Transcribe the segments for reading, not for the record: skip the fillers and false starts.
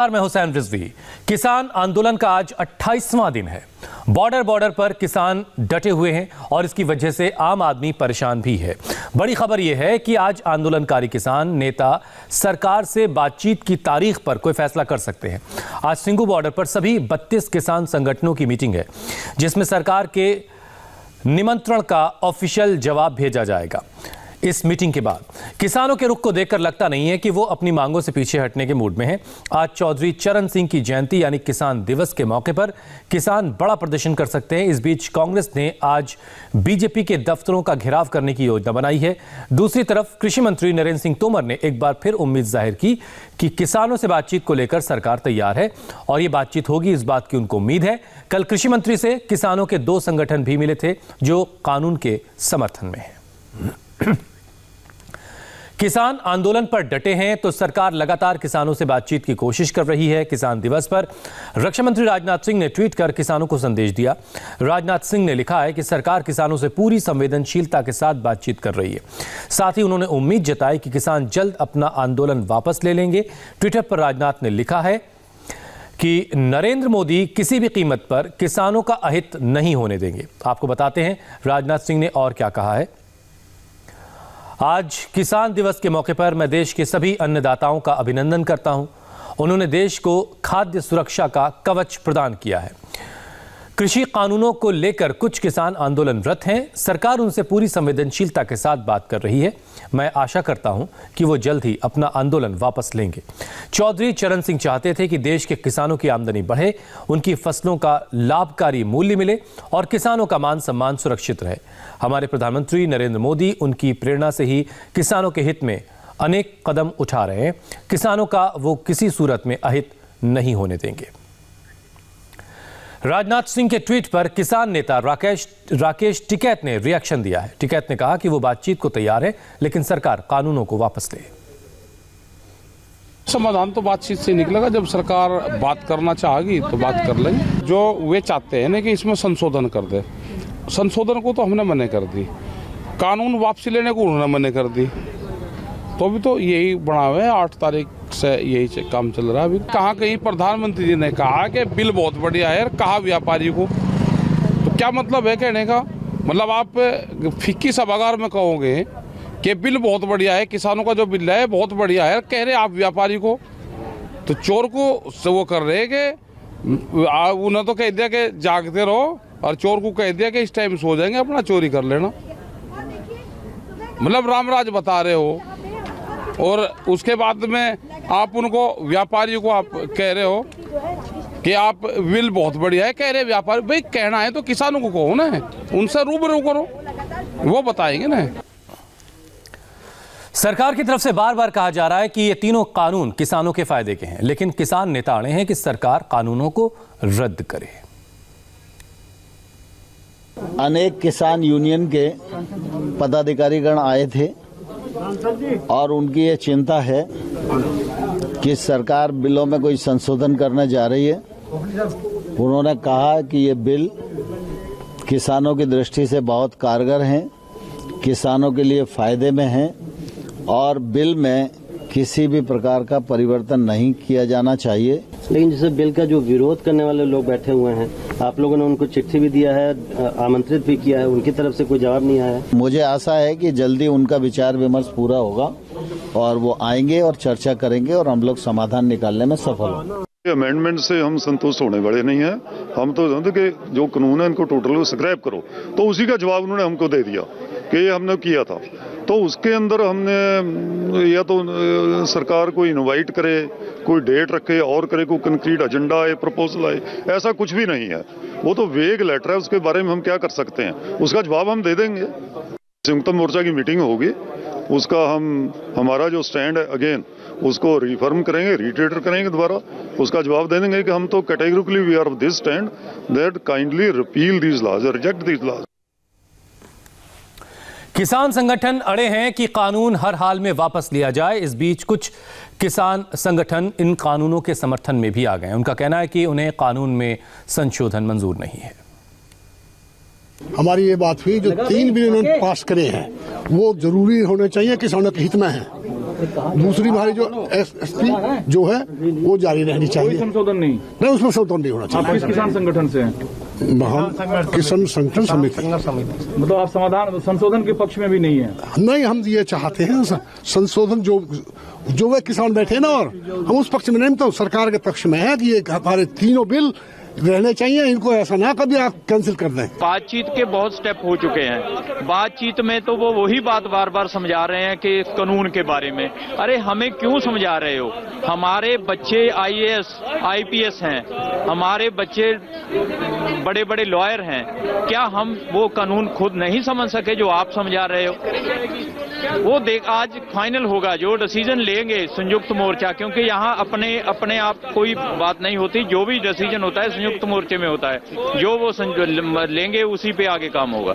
मैं हुसैन रिजवी। किसान आंदोलन का आज 28वां दिन है। बॉर्डर पर किसान डटे हुए हैं और इसकी वजह से आम आदमी परेशान भी है। बड़ी खबर यह है कि आज आंदोलनकारी किसान नेता सरकार से बातचीत की तारीख पर कोई फैसला कर सकते हैं। आज सिंगू बॉर्डर पर सभी 32 किसान संगठनों की मीटिंग है, जिसमें सरकार के निमंत्रण का ऑफिशियल जवाब भेजा जाएगा। इस मीटिंग के बाद किसानों के रुख को देखकर लगता नहीं है कि वो अपनी मांगों से पीछे हटने के मूड में हैं। आज चौधरी चरण सिंह की जयंती यानी किसान दिवस के मौके पर किसान बड़ा प्रदर्शन कर सकते हैं। इस बीच कांग्रेस ने आज बीजेपी के दफ्तरों का घेराव करने की योजना बनाई है। दूसरी तरफ कृषि मंत्री नरेंद्र सिंह तोमर ने एक बार फिर उम्मीद जाहिर की कि किसानों से बातचीत को लेकर सरकार तैयार है और ये बातचीत होगी, इस बात की उनको उम्मीद है। कल कृषि मंत्री से किसानों के 2 संगठन भी मिले थे जो कानून के समर्थन में है। किसान आंदोलन पर डटे हैं तो सरकार लगातार किसानों से बातचीत की कोशिश कर रही है। किसान दिवस पर रक्षा मंत्री राजनाथ सिंह ने ट्वीट कर किसानों को संदेश दिया। राजनाथ सिंह ने लिखा है कि सरकार किसानों से पूरी संवेदनशीलता के साथ बातचीत कर रही है। साथ ही उन्होंने उम्मीद जताई कि किसान जल्द अपना आंदोलन वापस ले लेंगे। ट्विटर पर राजनाथ ने लिखा है कि नरेंद्र मोदी किसी भी कीमत पर किसानों का अहित नहीं होने देंगे। आपको बताते हैं राजनाथ सिंह ने और क्या कहा है। आज किसान दिवस के मौके पर मैं देश के सभी अन्नदाताओं का अभिनंदन करता हूं। उन्होंने देश को खाद्य सुरक्षा का कवच प्रदान किया है। कृषि कानूनों को लेकर कुछ किसान आंदोलनरत हैं। सरकार उनसे पूरी संवेदनशीलता के साथ बात कर रही है। मैं आशा करता हूं कि वो जल्द ही अपना आंदोलन वापस लेंगे। चौधरी चरण सिंह चाहते थे कि देश के किसानों की आमदनी बढ़े, उनकी फसलों का लाभकारी मूल्य मिले और किसानों का मान सम्मान सुरक्षित रहे। हमारे प्रधानमंत्री नरेंद्र मोदी उनकी प्रेरणा से ही किसानों के हित में अनेक कदम उठा रहे हैं। किसानों का वो किसी सूरत में अहित नहीं होने देंगे। राजनाथ सिंह के ट्वीट पर किसान नेता राकेश टिकैत ने रिएक्शन दिया है। टिकैत ने कहा कि वो बातचीत को तैयार है, लेकिन सरकार कानूनों को वापस ले। समाधान तो बातचीत से निकलेगा। जब सरकार बात करना चाहेगी तो बात कर लेंगे। जो वे चाहते हैं ना कि इसमें संशोधन कर दे, संशोधन को तो हमने मना कर दी, कानून वापसी लेने को उन्होंने मना कर दी। तो अभी तो यही बना हुआ है, 8 तारीख से यही काम चल रहा है। अभी कहाँ कहीं प्रधानमंत्री जी ने कहा कि बिल बहुत बढ़िया है, कहा व्यापारी को, तो क्या मतलब है कहने का? मतलब आप फिक्की सभागार में कहोगे कि बिल बहुत बढ़िया है, किसानों का जो बिल है बहुत बढ़िया है, कह रहे आप व्यापारी को, तो चोर को से वो कर रहे कि उन्हें तो कह दिया कि जागते रहो और चोर को कह दिया कि इस टाइम सो जाएंगे, अपना चोरी कर लेना। मतलब रामराज बता रहे हो और उसके बाद में आप उनको व्यापारियों को आप कह रहे हो कि आप बिल बहुत बढ़िया है, कह रहे व्यापारी। भाई कहना है तो किसानों को कहो ना, उनसे रूबरू करो, वो बताएंगे ना। सरकार की तरफ से बार-बार कहा जा रहा है कि ये तीनों कानून किसानों के फायदे के हैं, लेकिन किसान नेता अड़े हैं कि सरकार कानूनों को रद्द करे। अनेक किसान यूनियन के पदाधिकारीगण आए थे और उनकी ये चिंता है कि सरकार बिलों में कोई संशोधन करने जा रही है। उन्होंने कहा कि ये बिल किसानों की दृष्टि से बहुत कारगर हैं, किसानों के लिए फायदे में हैं और बिल में किसी भी प्रकार का परिवर्तन नहीं किया जाना चाहिए। लेकिन जैसे बिल का जो विरोध करने वाले लोग बैठे हुए हैं, आप लोगों ने उनको चिट्ठी भी दिया है, आमंत्रित भी किया है, उनकी तरफ से कोई जवाब नहीं आया है। मुझे आशा है कि जल्दी उनका विचार विमर्श पूरा होगा और वो आएंगे और चर्चा करेंगे और हम लोग समाधान निकालने में सफल होंगे। अमेंडमेंट से हम संतुष्ट होने वाले नहीं हैं। हम तो जानते कि जो कानून है इनको टोटल स्क्रैप करो, तो उसी का जवाब उन्होंने हमको दे दिया कि ये हमने किया था। तो उसके अंदर हमने या तो सरकार को इनवाइट करे, कोई डेट रखे और करे, कोई कंक्रीट एजेंडा आए, प्रपोजल आए, ऐसा कुछ भी नहीं है। वो तो वेग लेटर है, उसके बारे में हम क्या कर सकते हैं, उसका जवाब हम दे देंगे। संयुक्त मोर्चा की मीटिंग होगी, उसका हमारा जो स्टैंड है अगेन उसको रिफर्म करेंगे, रिटेटर करेंगे दोबारा, उसका जवाब दे देंगे कि हम तो categorically we are of this stand that kindly repeal these laws, reject these laws. किसान संगठन अड़े हैं कि कानून हर हाल में वापस लिया जाए। इस बीच कुछ किसान संगठन इन कानूनों के समर्थन में भी आ गए। उनका कहना है कि उन्हें कानून में संशोधन मंजूर नहीं है। हमारी ये बात हुई, जो 3 बिल उन्होंने पास करे हैं वो जरूरी होने चाहिए, किसानों के हित में है। दूसरी हमारी जो एसपी जो है वो जारी रहनी चाहिए। संशोधन नहीं, उसमें संशोधन नहीं होना आप चाहिए। किस किसान संगठन से हैं? हम किसान संगठन समिति, मतलब आप समाधान संशोधन के पक्ष में भी नहीं है? नहीं, हम ये चाहते हैं संशोधन जो वे किसान बैठे ना, और हम उस पक्ष में नहीं, तो सरकार के पक्ष में है कि ये हमारे तीनों बिल रहने चाहिए, इनको ऐसा ना कभी आप कैंसिल कर दें। बातचीत के बहुत स्टेप हो चुके हैं। बातचीत में तो वो वही बात बार बार समझा रहे हैं कि कानून के बारे में। अरे हमें क्यों समझा रहे हो? हमारे बच्चे आईएएस आईपीएस हैं, हमारे बच्चे बड़े बड़े लॉयर हैं। क्या हम वो कानून खुद नहीं समझ सके जो आप समझा रहे हो? वो देख, आज फाइनल होगा, जो डिसीजन लेंगे संयुक्त मोर्चा, क्योंकि यहाँ अपने आप कोई बात नहीं होती। जो भी डिसीजन होता है संयुक्त मोर्चे में होता है, जो वो लेंगे उसी पे आगे काम होगा।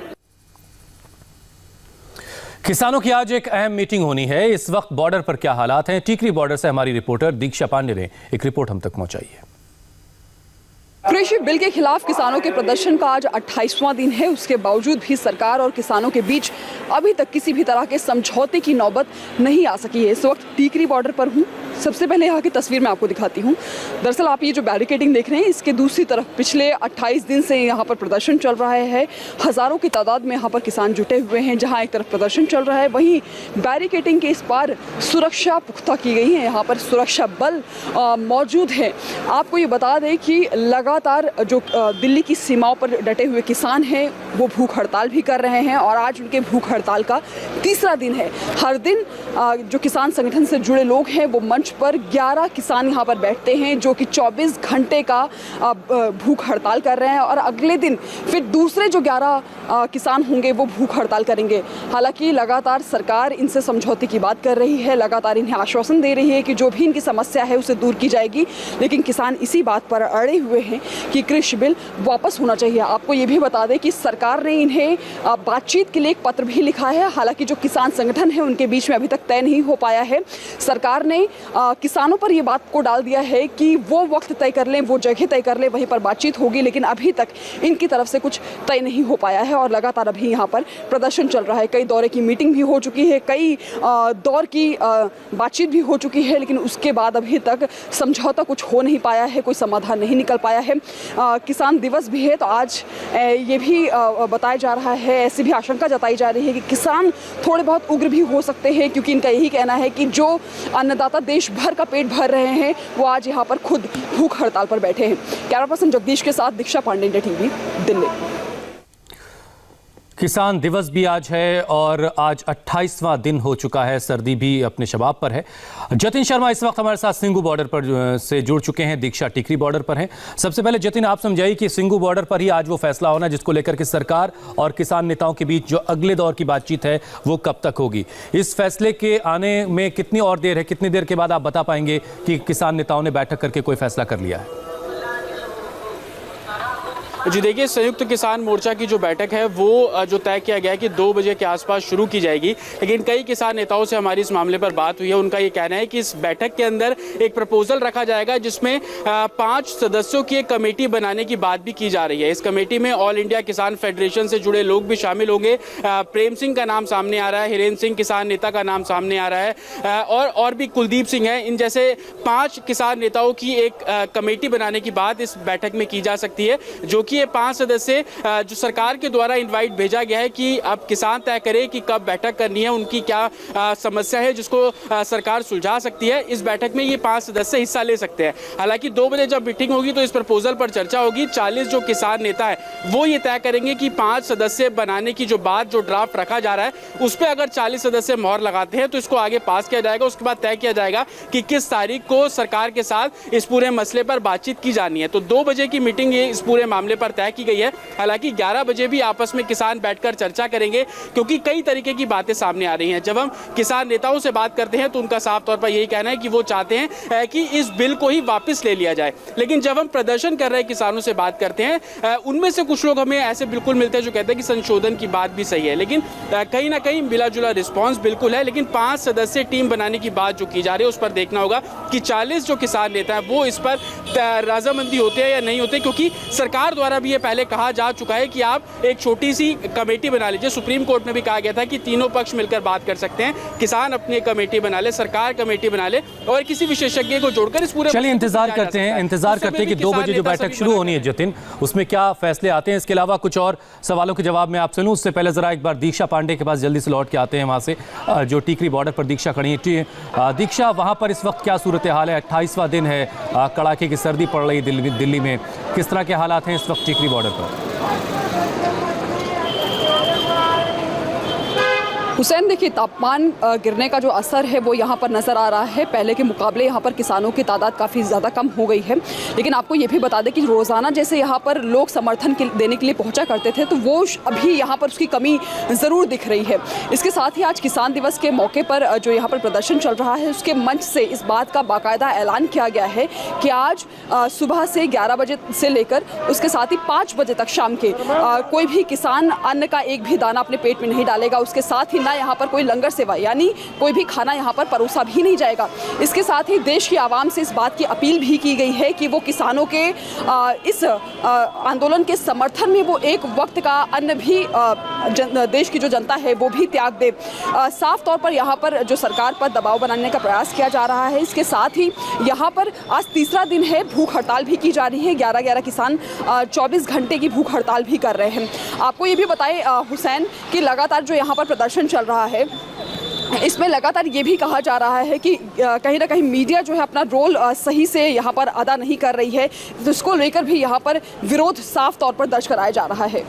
किसानों की आज एक अहम मीटिंग होनी है। इस वक्त बॉर्डर पर क्या हालात हैं, टीकरी बॉर्डर से हमारी रिपोर्टर दीक्षा पांडे ने एक रिपोर्ट हम तक पहुंचाई है। कृषि बिल के खिलाफ किसानों के प्रदर्शन का आज 28वां दिन है। उसके बावजूद भी सरकार और किसानों के बीच अभी तक किसी भी तरह के समझौते की नौबत नहीं आ सकी है। इस वक्त टीकरी बॉर्डर पर हूँ। सबसे पहले यहाँ की तस्वीर मैं आपको दिखाती हूँ। दरअसल आप ये जो बैरिकेडिंग देख रहे हैं, इसके दूसरी तरफ पिछले 28 दिन से यहाँ पर प्रदर्शन चल रहा है। हजारों की तादाद में यहाँ पर किसान जुटे हुए हैं। जहाँ एक तरफ प्रदर्शन चल रहा है, वहीं बैरिकेडिंग के इस पार सुरक्षा पुख्ता की गई है। यहाँ पर सुरक्षा बल मौजूद है। आपको ये बता दें कि लगातार जो दिल्ली की सीमाओं पर डटे हुए किसान हैं, वो भूख हड़ताल भी कर रहे हैं और आज उनके भूख हड़ताल का तीसरा दिन है। हर दिन जो किसान संगठन से जुड़े लोग हैं, वो मंच पर 11 किसान यहाँ पर बैठते हैं, जो कि 24 घंटे का भूख हड़ताल कर रहे हैं और अगले दिन फिर दूसरे जो 11 किसान होंगे वो भूख हड़ताल करेंगे। हालांकि लगातार सरकार इनसे समझौते की बात कर रही है, लगातार इन्हें आश्वासन दे रही है कि जो भी इनकी समस्या है उसे दूर की जाएगी, लेकिन किसान इसी बात पर अड़े हुए हैं कि कृषि बिल वापस होना चाहिए। आपको ये भी बता दें कि सरकार ने इन्हें बातचीत के लिए एक पत्र भी लिखा है। हालांकि जो किसान संगठन है उनके बीच में अभी तक तय नहीं हो पाया है। सरकार ने किसानों पर ये बात को डाल दिया है कि वो वक्त तय कर लें, वो जगह तय कर लें, वहीं पर बातचीत होगी, लेकिन अभी तक इनकी तरफ से कुछ तय नहीं हो पाया है और लगातार अभी यहाँ पर प्रदर्शन चल रहा है। कई दौरे की मीटिंग भी हो चुकी है, कई दौर की बातचीत भी हो चुकी है, लेकिन उसके बाद अभी तक समझौता कुछ हो नहीं पाया है, कोई समाधान नहीं निकल पाया है। किसान दिवस भी है, तो आज ये भी बताया जा रहा है, ऐसी भी आशंका जताई जा रही है कि किसान थोड़े बहुत उग्र भी हो सकते हैं, क्योंकि इनका यही कहना है कि जो अन्नदाता देश भर का पेट भर रहे हैं वो आज यहाँ पर खुद भूख हड़ताल पर बैठे हैं। कैमरा पर्सन जगदीश के साथ दीक्षा पांडे, इंडिया टीवी, दिल्ली। किसान दिवस भी आज है और आज 28वां दिन हो चुका है। सर्दी भी अपने शबाब पर है। जतिन शर्मा इस वक्त हमारे साथ सिंगू बॉर्डर पर से जुड़ चुके हैं। दीक्षा टिकरी बॉर्डर पर हैं। सबसे पहले जतिन, आप समझाइए कि सिंगू बॉर्डर पर ही आज वो फैसला होना जिसको लेकर के सरकार और किसान नेताओं के बीच जो अगले दौर की बातचीत है वो कब तक होगी? इस फैसले के आने में कितनी और देर है? कितनी देर के बाद आप बता पाएंगे कि किसान नेताओं ने बैठक करके कोई फैसला कर लिया है? जी देखिए, संयुक्त किसान मोर्चा की जो बैठक है वो जो तय किया गया है कि 2 बजे के आसपास शुरू की जाएगी, लेकिन कई किसान नेताओं से हमारी इस मामले पर बात हुई है। उनका ये कहना है कि इस बैठक के अंदर एक प्रपोजल रखा जाएगा जिसमें 5 सदस्यों की एक कमेटी बनाने की बात भी की जा रही है। इस कमेटी में ऑल इंडिया किसान फेडरेशन से जुड़े लोग भी शामिल होंगे। प्रेम सिंह का नाम सामने आ रहा है, हिरेन सिंह किसान नेता का नाम सामने आ रहा है और भी कुलदीप सिंह है। इन जैसे 5 किसान नेताओं की एक कमेटी बनाने की बात इस बैठक में की जा सकती है, जो कि ये 5 सदस्य जो सरकार के द्वारा इनवाइट भेजा गया है कि अब किसान तय करें कि कब बैठक करनी है, उनकी क्या समस्या है जिसको सरकार सुलझा सकती है। इस बैठक में ये 5 सदस्य हिस्सा ले सकते हैं। हालांकि 2 बजे जब मीटिंग होगी तो इस प्रपोजल पर चर्चा होगी। 40 जो किसान नेता है वो ये तय करेंगे कि 5 सदस्य बनाने की जो बात, जो ड्राफ्ट रखा जा रहा है उस पर अगर 40 सदस्य मोहर लगाते हैं तो इसको आगे पास किया जाएगा। उसके बाद तय किया जाएगा कि किस तारीख को सरकार के साथ इस पूरे मसले पर बातचीत की जानी है। तो 2 बजे की मीटिंग ये इस पूरे मामले पर तय की गई है। हालांकि 11 बजे भी आपस में किसान बैठकर चर्चा करेंगे, क्योंकि कई तरीके की बातें सामने आ रही हैं। जब हम किसान नेताओं से बात करते हैं तो उनका साफ तौर पर यही कहना है कि वो चाहते हैं कि इस बिल को ही वापस ले लिया जाए। लेकिन जब हम प्रदर्शन कर रहे किसानों से बात करते हैं, उनमें से कुछ लोग हमें ऐसे बिल्कुल मिलते हैं जो कहते हैं कि संशोधन की बात भी सही है, लेकिन कहीं ना कहीं मिला जुला रिस्पॉन्स बिल्कुल है। लेकिन 5 सदस्य टीम बनाने की बात जो की जा रही है उस पर देखना होगा कि 40 जो किसान नेता है वो इस पर रजामंदी होते हैं या नहीं होते, क्योंकि सरकार द्वारा द्वारा भी ये पहले कहा जा चुका है कि आप एक छोटी सी कमेटी बना लीजिए। सुप्रीम कोर्ट में भी कहा गया था कि तीनों पक्ष मिलकर बात कर सकते हैं, किसान अपनी कमेटी बना ले, सरकार कमेटी बना ले और किसी विशेषज्ञ को जोड़कर इस पूरे चलिए इंतजार करते हैं कि 2 बजे जो बैठक शुरू होनी है जतिन, उसमें क्या फैसले आते हैं। इसके अलावा कुछ और सवालों के जवाब मैं आपसे लूं, उससे पहले जरा एक बार दीक्षा पांडे के पास जल्दी से लौट के आते हैं, वहां से जो टीकरी बॉर्डर पर दीक्षा खड़ी है। दीक्षा, वहां पर इस वक्त क्या सूरत हाल है? 28वां दिन है, कड़ाके की सर्दी पड़ रही है दिल्ली में, किस तरह के हालात हैं इस वक्त टीकरी बॉर्डर पर? हुसैन, देखिए तापमान गिरने का जो असर है वो यहाँ पर नज़र आ रहा है। पहले के मुकाबले यहाँ पर किसानों की तादाद काफ़ी ज़्यादा कम हो गई है, लेकिन आपको ये भी बता दें कि रोज़ाना जैसे यहाँ पर लोग समर्थन देने के लिए पहुँचा करते थे, तो वो अभी यहाँ पर उसकी कमी ज़रूर दिख रही है। इसके साथ ही आज किसान दिवस के मौके पर जो यहाँ पर प्रदर्शन चल रहा है, उसके मंच से इस बात का बाकायदा ऐलान किया गया है कि आज सुबह से 11 बजे से लेकर उसके साथ ही 5 बजे तक शाम के कोई भी किसान अन्न का एक भी दाना अपने पेट में नहीं डालेगा। उसके साथ ही ना यहाँ पर कोई लंगर सेवा यानी कोई भी खाना यहाँ पर परोसा भी नहीं जाएगा। इसके साथ ही देश की आवाम से इस बात की अपील भी की गई है कि वो किसानों के इस आंदोलन के समर्थन में वो एक वक्त का अन्न भी देश की जो जनता है वो भी त्याग दे। साफ तौर पर यहाँ पर जो सरकार पर दबाव बनाने का प्रयास किया जा रहा है। इसके साथ ही यहाँ पर आज तीसरा दिन है, भूख हड़ताल भी की जा रही है। 11 किसान 24 घंटे की भूख हड़ताल भी कर रहे हैं। आपको ये भी बताएं हुसैन कि लगातार जो यहाँ पर प्रदर्शन चल रहा है, इसमें लगातार ये भी कहा जा रहा है कि कहीं ना कहीं मीडिया जो है अपना रोल सही से यहाँ पर अदा नहीं कर रही है, जिसको लेकर भी यहाँ पर विरोध साफ तौर पर दर्ज कराया जा रहा है।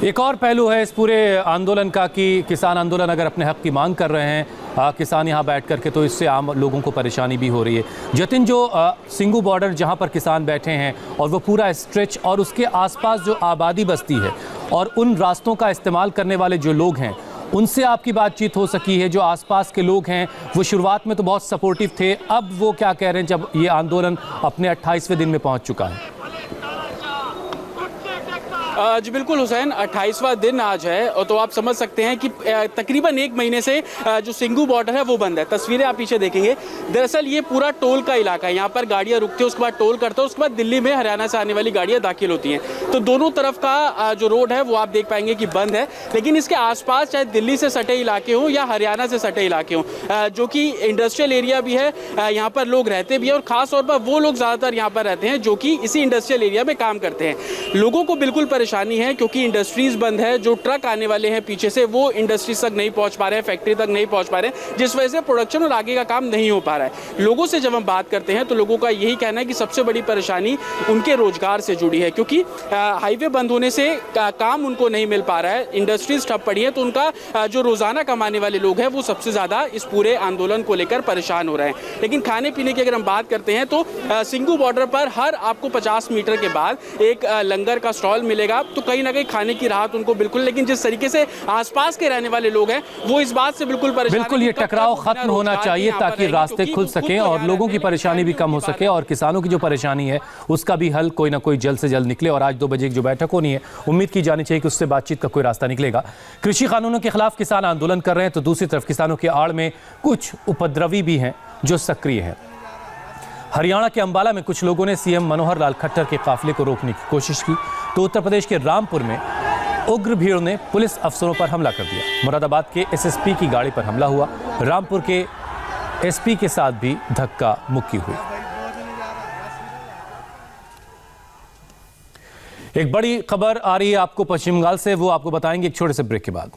एक और पहलू है इस पूरे आंदोलन का कि किसान आंदोलन अगर अपने हक की मांग कर रहे हैं किसान यहाँ बैठ करके, तो इससे आम लोगों को परेशानी भी हो रही है। जतिन, जो सिंगू बॉर्डर जहाँ पर किसान बैठे हैं और वो पूरा स्ट्रेच और उसके आसपास जो आबादी बसती है और उन रास्तों का इस्तेमाल करने वाले जो लोग हैं, उनसे आपकी बातचीत हो सकी है? जो आसपास के लोग हैं वो शुरुआत में तो बहुत सपोर्टिव थे, अब वो क्या कह रहे हैं जब ये आंदोलन अपने 28वें दिन में पहुंच चुका है? जी बिल्कुल हुसैन, 28वां दिन आज है और तो आप समझ सकते हैं कि तकरीबन 1 महीने से जो सिंगू बॉर्डर है वो बंद है। तस्वीरें आप पीछे देखेंगे, दरअसल ये पूरा टोल का इलाका है। यहाँ पर गाड़ियाँ रुकती हैं, उसके बाद टोल करते हैं, उसके बाद दिल्ली में हरियाणा से आने वाली गाड़ियाँ दाखिल होती हैं। तो दोनों तरफ का जो रोड है वो आप देख पाएंगे कि बंद है, लेकिन इसके आसपास चाहे दिल्ली से सटे इलाके हों या हरियाणा से सटे इलाके हों, जो कि इंडस्ट्रियल एरिया भी है, यहाँ पर लोग रहते भी हैं और ख़ास तौर पर वो लोग ज़्यादातर यहाँ पर रहते हैं जो कि इसी इंडस्ट्रियल एरिया में काम करते हैं। लोगों को बिल्कुल परेशानी है क्योंकि इंडस्ट्रीज बंद है। जो ट्रक आने वाले हैं पीछे से वो इंडस्ट्रीज तक नहीं पहुंच पा रहे हैं, फैक्ट्री तक नहीं पहुंच पा रहे हैं, जिस वजह से प्रोडक्शन और आगे का काम नहीं हो पा रहा है। लोगों से जब हम बात करते हैं तो लोगों का यही कहना है कि सबसे बड़ी परेशानी उनके रोजगार से जुड़ी है, क्योंकि हाईवे बंद होने से काम उनको नहीं मिल पा रहा है, इंडस्ट्रीज ठप पड़ी है। तो उनका जो रोजाना कमाने वाले लोग हैं वो सबसे ज्यादा इस पूरे आंदोलन को लेकर परेशान हो रहे हैं। लेकिन खाने पीने की अगर हम बात करते हैं तो सिंगू बॉर्डर पर हर आपको 50 मीटर के बाद एक लंगर का स्टॉल मिलेगा, तो कहीं ना कहीं खाने की राहत उनको बिल्कुल। लेकिन जिस तरीके से आसपास के रहने वाले लोग हैं वो इस बात से बिल्कुल परेशान। बिल्कुल ये टकराव खत्म होना चाहिए ताकि रास्ते खुल सकें और लोगों की परेशानी भी कम हो सके और किसानों की जो परेशानी है उसका भी हल कोई ना कोई जल्द से जल्द निकले। और आज 2 बजे की जो बैठक होनी है, उम्मीद की जानी चाहिए कि उससे बातचीत का कोई रास्ता निकलेगा। कृषि कानूनों के खिलाफ किसान आंदोलन कर रहे हैं तो दूसरी तरफ किसानों की आड़ में कुछ उपद्रवी भी हैं जो सक्रिय हैं। हरियाणा के अंबाला में कुछ लोगों ने सीएम मनोहर लाल खट्टर के काफिले को रोकने की कोशिश की, तो उत्तर प्रदेश के रामपुर में उग्र भीड़ ने पुलिस अफसरों पर हमला कर दिया। मुरादाबाद के एसएसपी की गाड़ी पर हमला हुआ, रामपुर के एसपी के साथ भी धक्का मुक्की हुई। एक बड़ी खबर आ रही है आपको पश्चिम बंगाल से, वो आपको बताएंगे एक छोटे से ब्रेक के बाद।